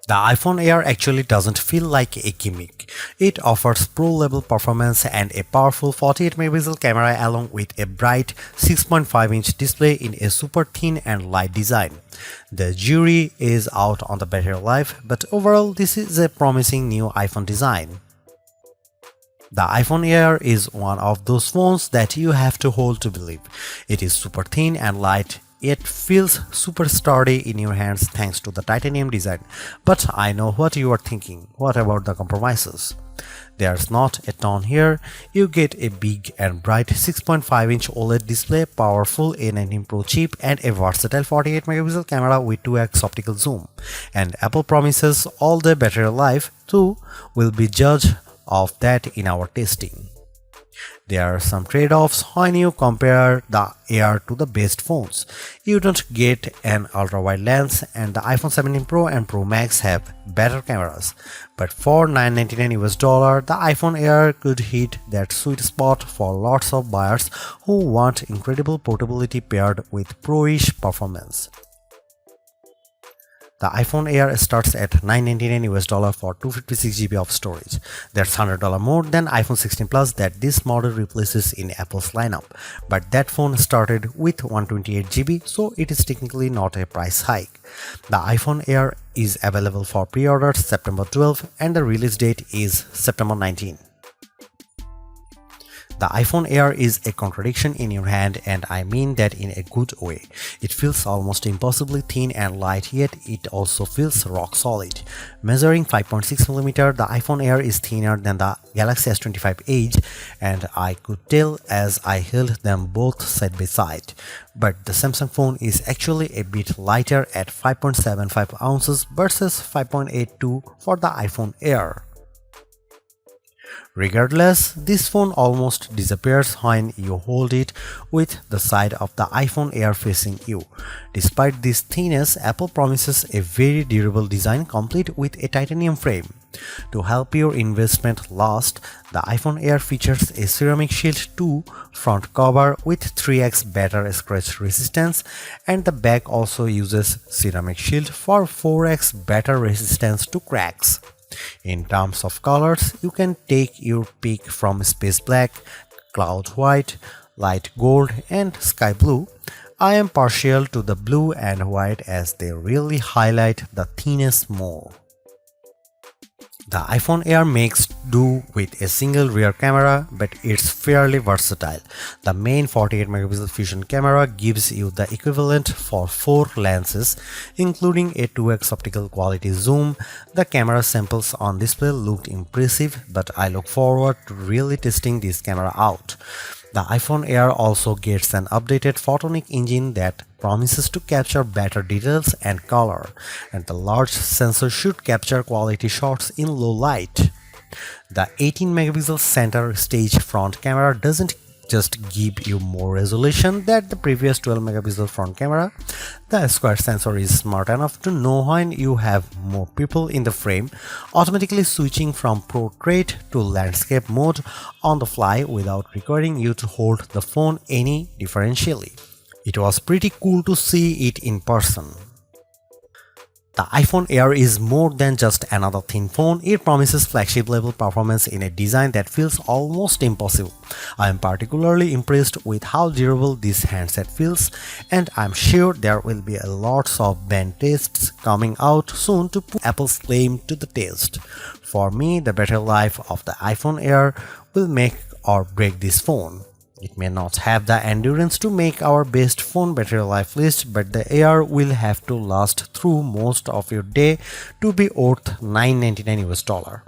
The iPhone Air actually doesn't feel like a gimmick. It offers pro-level performance and a powerful 48 megapixel camera along with a bright 6.5-inch display in a super thin and light design. The jury is out on the battery life, but overall this is a promising new iPhone design. The iPhone Air is one of those phones that you have to hold to believe. It is super thin and light. It feels super sturdy in your hands thanks to the titanium design. But I know what you are thinking. What about the compromises? There's not a ton here. You get a big and bright 6.5-inch OLED display, powerful A19 Pro chip, and a versatile 48 megapixel camera with 2x optical zoom. And Apple promises all the battery life too. Will be judged of that in our testing. There are some trade-offs when you compare the Air to the best phones. You don't get an ultra-wide lens, and the iPhone 17 Pro and Pro Max have better cameras. But for $999, the iPhone Air could hit that sweet spot for lots of buyers who want incredible portability paired with pro-ish performance. The iPhone Air starts at $999 for 256GB of storage. That's $100 more than iPhone 16 Plus that this model replaces in Apple's lineup. But that phone started with 128GB, so it is technically not a price hike. The iPhone Air is available for pre-orders September 12 and the release date is September 19. The iPhone Air is a contradiction in your hand, and I mean that in a good way. It feels almost impossibly thin and light, yet it also feels rock solid. Measuring 5.6mm, the iPhone Air is thinner than the Galaxy S25 Edge, and I could tell as I held them both side by side. But the Samsung phone is actually a bit lighter at 5.75 ounces versus 5.82 for the iPhone Air. Regardless, this phone almost disappears when you hold it with the side of the iPhone Air facing you. Despite this thinness, Apple promises a very durable design complete with a titanium frame. To help your investment last, the iPhone Air features a Ceramic Shield 2 front cover with 3x better scratch resistance, and the back also uses Ceramic Shield for 4x better resistance to cracks. In terms of colors, you can take your pick from space black, cloud white, light gold, and sky blue. I am partial to the blue and white as they really highlight the thinness more. The iPhone Air makes do with a single rear camera, but it's fairly versatile. The main 48 megapixel fusion camera gives you the equivalent for 4 lenses, including a 2x optical quality zoom. The camera samples on display looked impressive, but I look forward to really testing this camera out. The iPhone Air also gets an updated photonic engine that promises to capture better details and color, and the large sensor should capture quality shots in low light. The 18 megapixel center stage front camera doesn't just give you more resolution than the previous 12 megapixel front camera. The square sensor is smart enough to know when you have more people in the frame, automatically switching from portrait to landscape mode on the fly without requiring you to hold the phone any differentially. It was pretty cool to see it in person. The iPhone Air is more than just another thin phone. It promises flagship level performance in a design that feels almost impossible. I am particularly impressed with how durable this handset feels, and I'm sure there will be lots of band tests coming out soon to put Apple's claim to the test. For me, the battery life of the iPhone Air will make or break this phone. It may not have the endurance to make our best phone battery life list, but the Air will have to last through most of your day to be worth $999.